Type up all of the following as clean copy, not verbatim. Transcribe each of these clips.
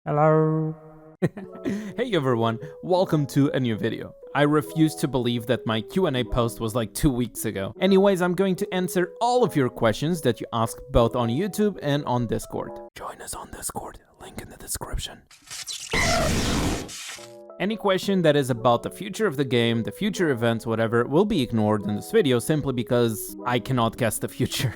Hello. Hey everyone, welcome to a new video. I refuse to believe that my Q&A post was like 2 weeks ago. Anyways, I'm going to answer all of your questions that you ask both on YouTube and on Discord. Join us on Discord, link in the description. Any question that is about the future of the game, the future events, whatever, will be ignored in this video simply because I cannot guess the future.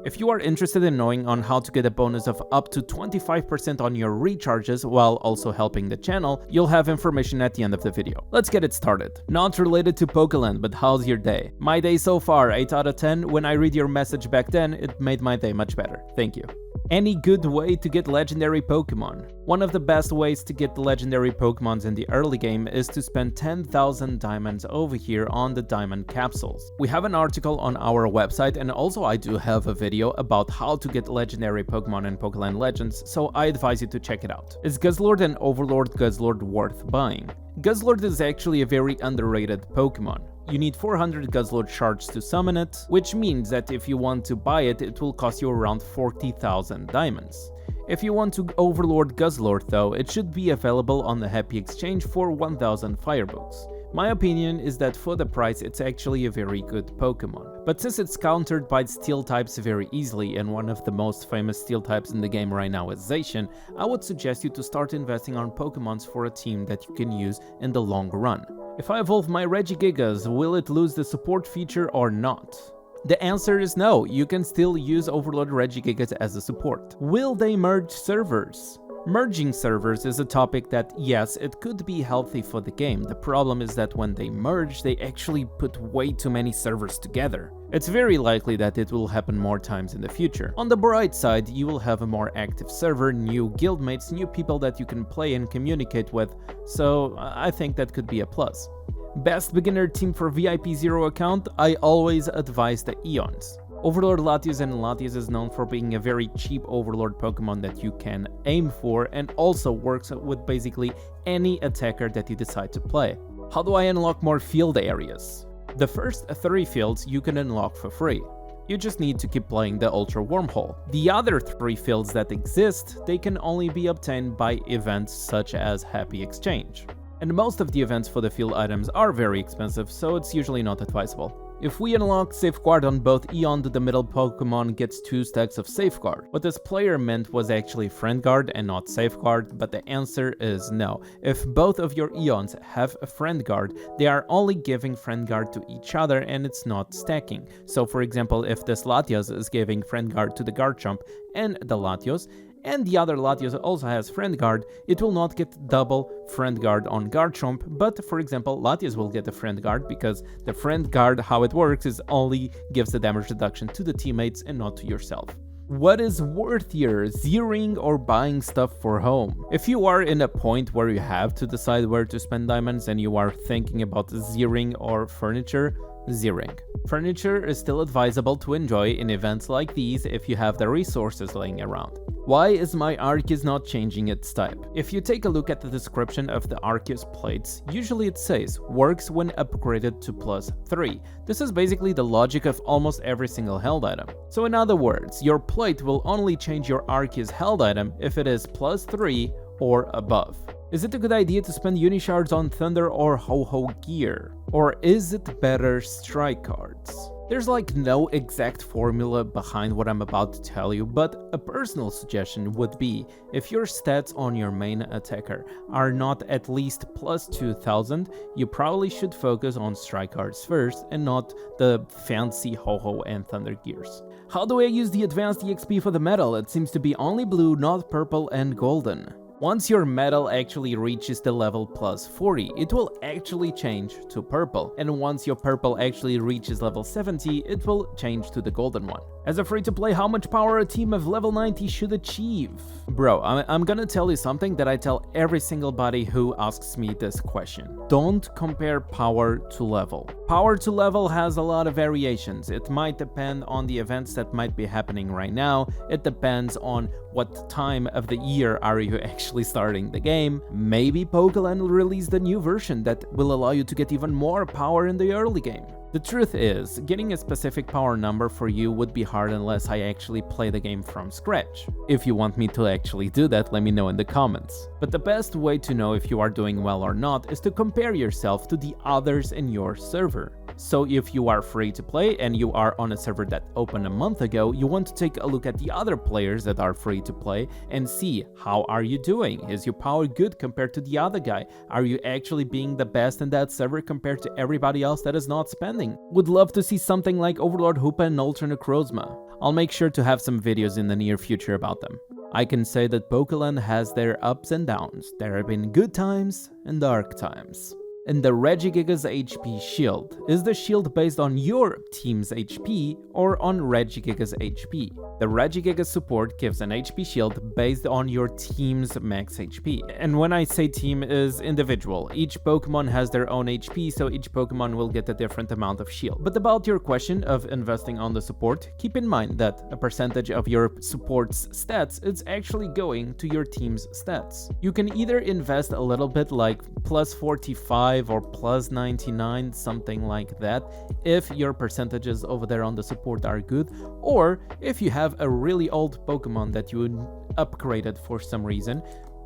If you are interested in knowing on how to get a bonus of up to 25% on your recharges while also helping the channel, you'll have information at the end of the video. Let's get it started. Not related to Pokeland, but how's your day? My day so far, 8 out of 10. When I read your message back then, it made my day much better. Thank you. Any good way to get legendary Pokemon? One of the best ways to get the legendary Pokemons in the early game is to spend 10,000 diamonds over here on the diamond capsules. We have an article on our website, and also I do have a video about how to get legendary Pokemon in Pokeland Legends, so I advise you to check it out. Is Guzzlord and Overlord Guzzlord worth buying? Guzzlord is actually a very underrated Pokemon. You need 400 Guzzlord shards to summon it, which means that if you want to buy it, it will cost you around 40,000 diamonds. If you want to Overlord Guzzlord though, it should be available on the Happy Exchange for 1000 Firebooks. My opinion is that for the price it's actually a very good Pokemon. But since it's countered by steel types very easily, and one of the most famous steel types in the game right now is Zacian, I would suggest you to start investing on Pokemons for a team that you can use in the long run. If I evolve my Regigigas, will it lose the support feature or not? The answer is no, you can still use Overlord Regigigas as a support. Will they merge servers? Merging servers is a topic that, yes, it could be healthy for the game. The problem is that when they merge, they actually put way too many servers together. It's very likely that it will happen more times in the future. On the bright side, you will have a more active server, new guildmates, new people that you can play and communicate with, so I think that could be a plus. Best beginner team for VIP 0 account? I always advise the Eons. Overlord Latios, and Latios is known for being a very cheap Overlord Pokemon that you can aim for, and also works with basically any attacker that you decide to play. How do I unlock more field areas? The first 3 fields you can unlock for free. You just need to keep playing the Ultra Wormhole. The other 3 fields that exist, they can only be obtained by events such as Happy Exchange. And most of the events for the field items are very expensive, so it's usually not advisable. If we unlock Safeguard on both Eon, the middle Pokemon gets 2 stacks of Safeguard. What this player meant was actually Friend Guard and not Safeguard, but the answer is no. If both of your Eons have a Friend Guard, they are only giving Friend Guard to each other and it's not stacking. So for example, if this Latios is giving Friend Guard to the Garchomp and the Latios, and the other Latios also has Friend Guard, it will not get double Friend Guard on Garchomp, but for example, Latios will get a Friend Guard because the Friend Guard, how it works, is only gives the damage reduction to the teammates and not to yourself. What is worthier, zeroing or buying stuff for home? If you are in a point where you have to decide where to spend diamonds and you are thinking about zeroing or furniture, zeroing. Furniture is still advisable to enjoy in events like these if you have the resources laying around. Why is my Arceus not changing its type? If you take a look at the description of the Arceus plates, usually it says, works when upgraded to +3. This is basically the logic of almost every single held item. So in other words, your plate will only change your Arceus held item if it is +3 or above. Is it a good idea to spend Unishards on Thunder or Ho-Ho gear? Or is it better strike cards? There's like no exact formula behind what I'm about to tell you, but a personal suggestion would be, if your stats on your main attacker are not at least +2000, you probably should focus on strike cards first and not the fancy Ho-Ho and Thunder gears. How do I use the advanced EXP for the metal? It seems to be only blue, not purple and golden. Once your metal actually reaches the level +40, it will actually change to purple, and once your purple actually reaches level 70, it will change to the golden one. As a free-to-play, how much power a team of level 90 should achieve? Bro, I'm gonna tell you something that I tell every single body who asks me this question. Don't compare power to level. Power to level has a lot of variations. It might depend on the events that might be happening right now. It depends on what time of the year are you actually starting the game. Maybe Pokeland will release the new version that will allow you to get even more power in the early game. The truth is, getting a specific power number for you would be hard unless I actually play the game from scratch. If you want me to actually do that, let me know in the comments. But the best way to know if you are doing well or not is to compare yourself to the others in your server. So if you are free to play and you are on a server that opened a month ago, you want to take a look at the other players that are free to play and see how are you doing. Is your power good compared to the other guy? Are you actually being the best in that server compared to everybody else that is not spending? Would love to see something like Overlord Hoopa and Ultra Necrozma. I'll make sure to have some videos in the near future about them. I can say that Pokeland has their ups and downs. There have been good times and dark times. And the Regigiga's HP shield. Is the shield based on your team's HP or on Regigiga's HP? The Regigiga support gives an HP shield based on your team's max HP. And when I say team is individual, each Pokemon has their own HP, so each Pokemon will get a different amount of shield. But about your question of investing on the support, keep in mind that a percentage of your support's stats is actually going to your team's stats. You can either invest a little bit like plus 45 or plus 99, something like that, if your percentages over there on the support are good, or if you have a really old Pokemon that you upgraded for some reason,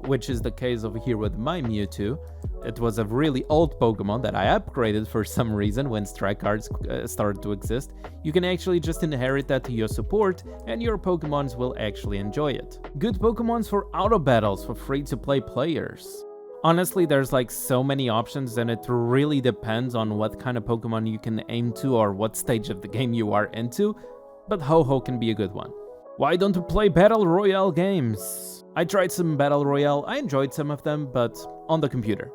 which is the case over here with my Mewtwo. It was a really old Pokemon that I upgraded for some reason when strike cards started to exist. You can actually just inherit that to your support and your Pokemons will actually enjoy it. Good Pokemons for auto battles for free-to-play players. Honestly, there's like so many options and it really depends on what kind of Pokemon you can aim to or what stage of the game you are into, but Ho-Ho can be a good one. Why don't you play Battle Royale games? I tried some Battle Royale, I enjoyed some of them, but on the computer.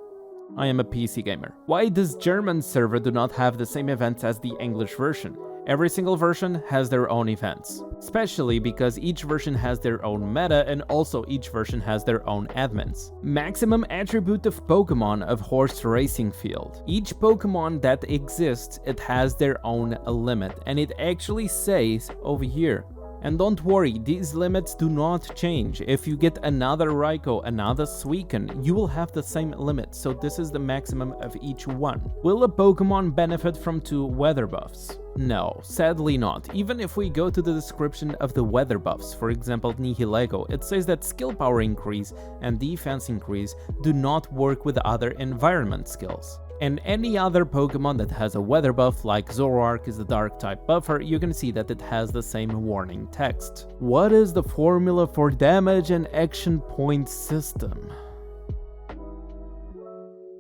I am a PC gamer. Why does German server do not have the same events as the English version? Every single version has their own events, especially because each version has their own meta and also each version has their own admins. Maximum attribute of Pokemon of Horse Racing Field. Each Pokemon that exists, it has their own limit, and it actually says over here. And don't worry, these limits do not change. If you get another Raikou, another Suicune, you will have the same limit, so this is the maximum of each one. Will a Pokemon benefit from 2 weather buffs? No, sadly not. Even if we go to the description of the weather buffs, for example Nihilego, it says that skill power increase and defense increase do not work with other environment skills. And any other Pokemon that has a weather buff, like Zoroark is the dark type buffer, you can see that it has the same warning text. What is the formula for damage and action point system?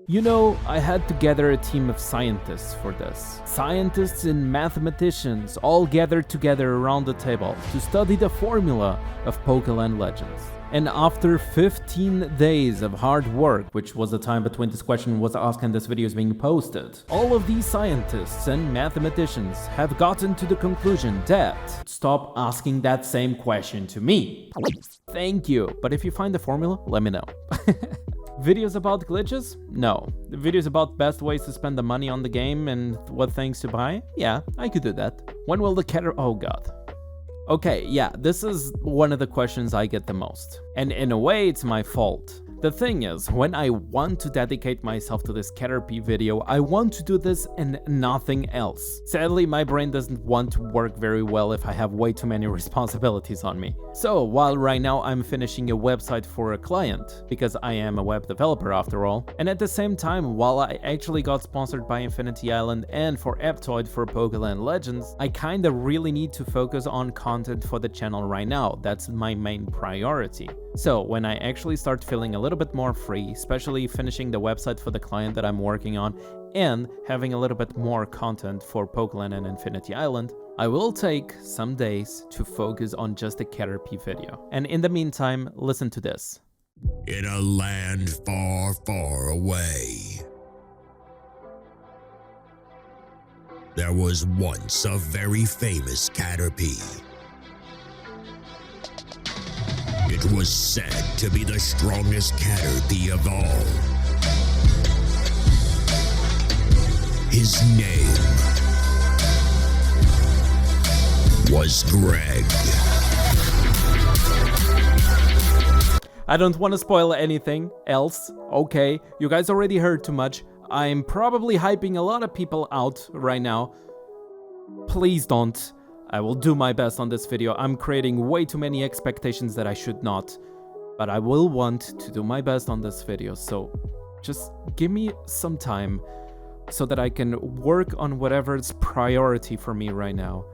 You know, I had to gather a team of scientists for this. Scientists and mathematicians all gathered together around the table to study the formula of Pokeland Legends. And after 15 days of hard work, which was the time between this question was asked and this video is being posted, all of these scientists and mathematicians have gotten to the conclusion that stop asking that same question to me. Thank you, but if you find the formula, let me know. Videos about glitches? No. Videos about best ways to spend the money on the game and what things to buy? Yeah, I could do that. When will the oh god. Okay, yeah, this is one of the questions I get the most. And in a way, it's my fault. The thing is, when I want to dedicate myself to this Caterpie video, I want to do this and nothing else. Sadly, my brain doesn't want to work very well if I have way too many responsibilities on me. So, while right now I'm finishing a website for a client, because I am a web developer after all, and at the same time, while I actually got sponsored by Infinity Island and for Aptoide for Pokeland Legends, I kinda really need to focus on content for the channel right now. That's my main priority. So, when I actually start feeling a little bit more free, especially finishing the website for the client that I'm working on, and having a little bit more content for Pokeland and Infinity Island, I will take some days to focus on just a Caterpie video. And in the meantime, listen to this. In a land far, far away, there was once a very famous Caterpie. It was said to be the strongest Caterpie of all. His name was Greg. I don't want to spoil anything else, okay? You guys already heard too much. I'm probably hyping a lot of people out right now, Please don't. I will do my best on this video. I'm creating way too many expectations that I should not. But I will want to do my best on this video, so just give me some time so that I can work on whatever's priority for me right now.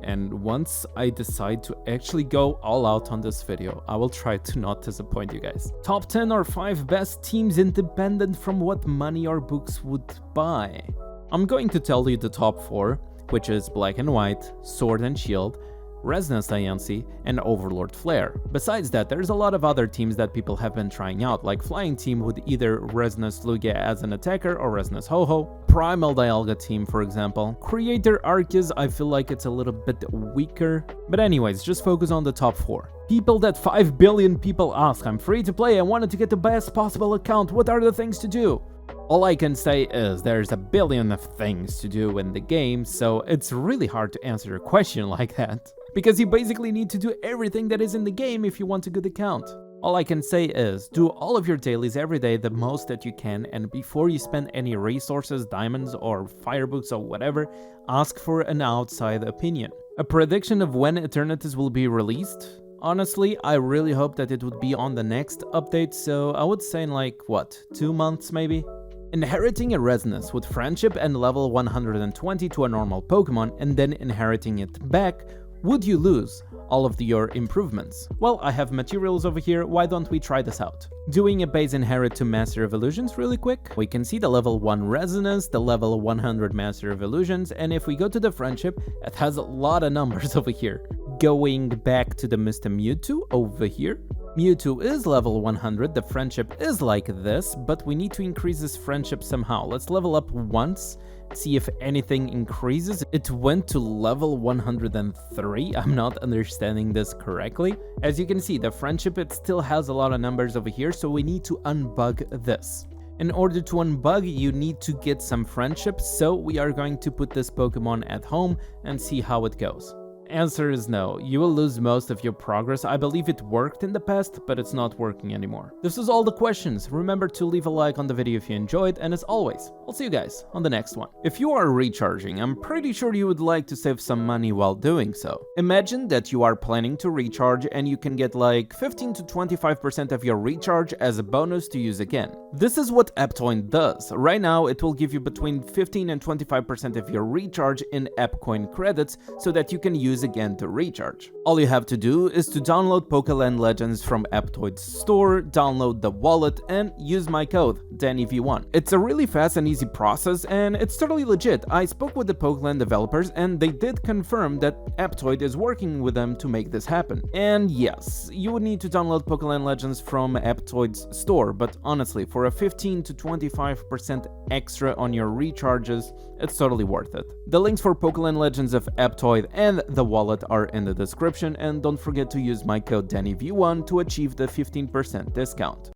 And once I decide to actually go all out on this video, I will try to not disappoint you guys. Top 10 or 5 best teams independent from what money or books would buy. I'm going to tell you the top 4, which is Black and White, Sword and Shield, Resonance INC, and Overlord Flare. Besides that, there's a lot of other teams that people have been trying out, like Flying Team with either Resonance Lugia as an attacker or Resonance Ho-Ho, Primal Dialga team for example. Creator Arceus, I feel like it's a little bit weaker, but anyways, just focus on the top 4. People that 5 billion people ask, I'm free to play, I wanted to get the best possible account, what are the things to do? All I can say is there's a billion of things to do in the game, so it's really hard to answer a question like that. Because you basically need to do everything that is in the game if you want a good account. All I can say is, do all of your dailies every day the most that you can, and before you spend any resources, diamonds or firebooks or whatever, ask for an outside opinion. A prediction of when Eternities will be released? Honestly, I really hope that it would be on the next update, so I would say in like, what, 2 months maybe? Inheriting a Resonance with Friendship and level 120 to a normal Pokemon and then inheriting it back, would you lose all of your improvements? Well, I have materials over here, why don't we try this out? Doing a base inherit to Master Evolutions really quick, we can see the level 1 Resonance, the level 100 Master Evolutions, and if we go to the Friendship, it has a lot of numbers over here. Going back to the Mr. Mewtwo over here, Mewtwo is level 100, the Friendship is like this, but we need to increase this Friendship somehow. Let's level up once, see if anything increases. It went to level 103, I'm not understanding this correctly. As you can see, the Friendship, it still has a lot of numbers over here, so we need to unbug this. In order to unbug, you need to get some Friendship, so we are going to put this Pokemon at home and see how it goes. Answer is no, you will lose most of your progress. I believe it worked in the past, but it's not working anymore. This is all the questions. Remember to leave a like on the video if you enjoyed, and as always, I'll see you guys on the next one. If you are recharging, I'm pretty sure you would like to save some money while doing so. Imagine that you are planning to recharge and you can get like 15 to 25% of your recharge as a bonus to use again. This is what Aptoide does. Right now, it will give you between 15 and 25% of your recharge in AppCoin credits so that you can use again to recharge. All you have to do is to download Pokeland Legends from Aptoide's store, download the wallet, and use my code, DANNYV1. It's a really fast and easy process, and it's totally legit. I spoke with the Pokeland developers, and they did confirm that Aptoide is working with them to make this happen. And yes, you would need to download Pokeland Legends from Aptoide's store, but honestly, for a 15 to 25% extra on your recharges, it's totally worth it. The links for Pokeland Legends of Aptoide and the wallet are in the description, and don't forget to use my code DANNYV1 to achieve the 15% discount.